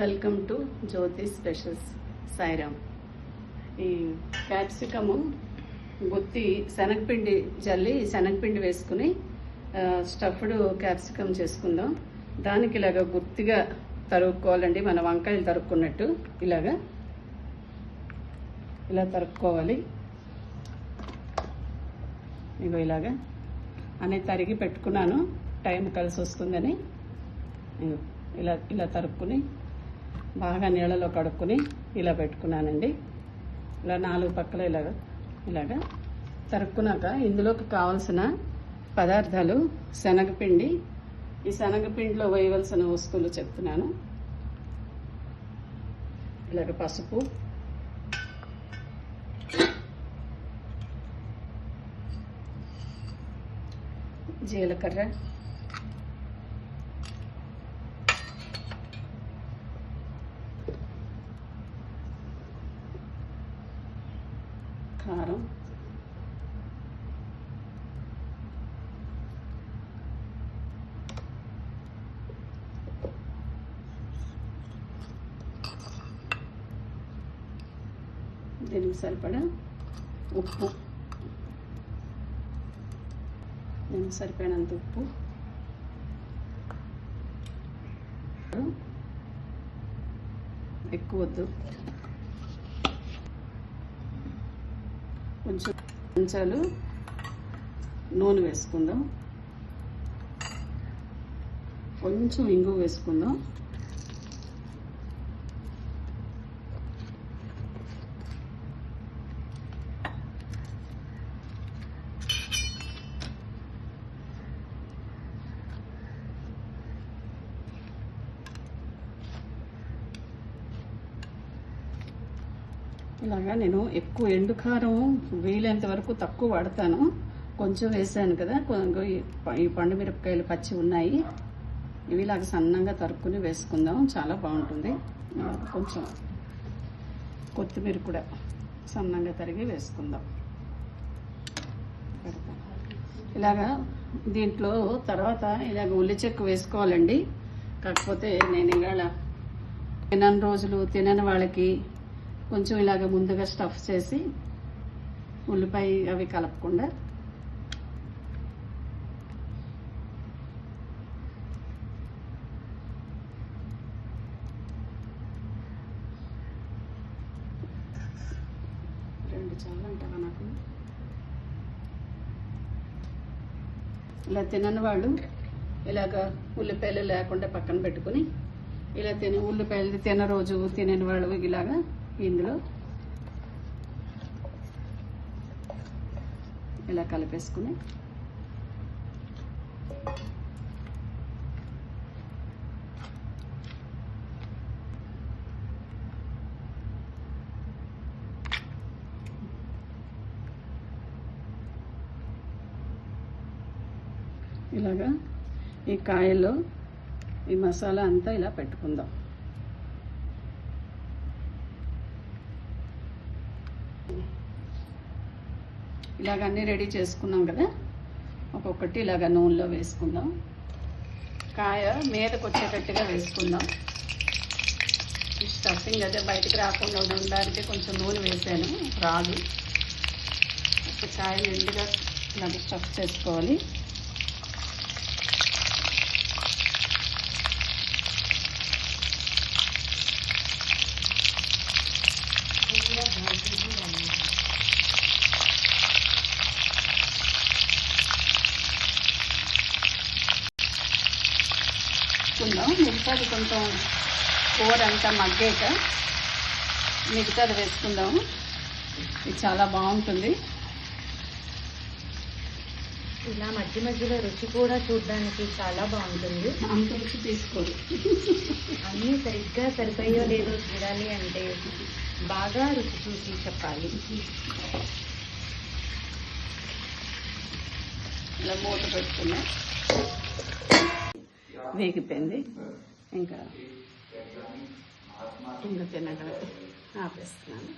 Welcome to Jyothi specials. Sairam. ఈ capsicum గుత్తి శనగపిండి జల్లి శనగపిండి వేసుకుని స్టఫ్డ్ క్యాప్సికమ్ చేసుకుందాం. దానికి ఇలాగ గుత్తిగా తరుక్కోవాలండి, మన వంకాయలు తరుక్కున్నట్టు ఇలా తరుక్కోవాలి. ఇగో ఇలాగా అన్నీ తరిగి పెట్టుకున్నాను, టైం కలిసి వస్తుందని. ఇలా తరుక్కుని బాగా నీళ్ళలో కడుక్కుని ఇలా పెట్టుకున్నానండి. ఇలా 4 పక్కల ఇలాగా తరుక్కున్నాక ఇందులోకి కావాల్సిన పదార్థాలు శనగపిండి. ఈ శనగపిండిలో వేయవలసిన వస్తువులు చెప్తున్నాను. ఇలాగ పసుపు, జీలకర్ర, కారం, దీనికి సరిపడా ఉప్పు, దీనికి సరిపోయినంత ఉప్పు, ఎక్కువ వద్దు, కొంచెం కొంచెలు నూనె వేసుకుందాం, కొంచెం ఇంగు వేసుకుందాం, ఇలాగా నేను ఎక్కువ ఎండు కారం వీలైనంత వరకు తక్కువ వాడతాను. కొంచెం వేసాను కదా, ఈ పండు మిరపకాయలు పచ్చి ఉన్నాయి, ఇవి ఇలాగ సన్నంగా తరుక్కుని వేసుకుందాం, చాలా బాగుంటుంది. కొంచెం కొత్తిమీర కూడా సన్నంగా తరిగి వేసుకుందాం. ఇలాగా దీంట్లో తర్వాత ఇలాగ ఉల్లి చెక్కు వేసుకోవాలండి. కాకపోతే నేను ఇవాళ తినని రోజులు తినని వాళ్ళకి కొంచెం ఇలాగ ముందుగా స్టఫ్ చేసి ఉల్లిపాయ అవి కలపకుండా రెండు చాలంటావా నాకు. ఇలా తినని వాళ్ళు ఇలాగ ఉల్లిపాయలు లేకుండా పక్కన పెట్టుకుని ఇలా ఉల్లిపాయలు తిన రోజు తినని వాళ్ళు ఇలాగా ఇందులో ఇలా కలిపేసుకుని ఇలాగా ఈ కాయల్లో ఈ మసాలా అంతా ఇలా పెట్టుకుందాం. ఇలాగ అన్నీ రెడీ చేసుకున్నాం కదా, ఒక్కొక్కటి ఇలాగ నూనెలో వేసుకుందాం. కాయ మీదకి వచ్చేటట్టుగా వేసుకుందాం. ఈ స్టఫింగ్ అదే బయటికి రాకుండా ఉండడానికి కొంచెం నూనె వేసాను, రాదు. ఒక కాయ నిండుగా ఇలాగ స్టఫ్ చేసుకోవాలి. మిగతాది కొంచెం కూర అంతా మగ్గాక మిగతాది వేసుకుందాము. ఇది చాలా బాగుంటుంది. ఇలా మధ్య మధ్యలో రుచి కూడా చూడడానికి చాలా బాగుంటుంది. అంత రుచి తీసుకోరు, అన్నీ సరిగ్గా సరిపోయో లేదో చూడాలి అంటే బాగా రుచి చూసి చెప్పాలి. ఇలా మూత పెట్టుకున్నా వేగిపోయింది. ఇంకా తినడం ఆపేస్తున్నాను.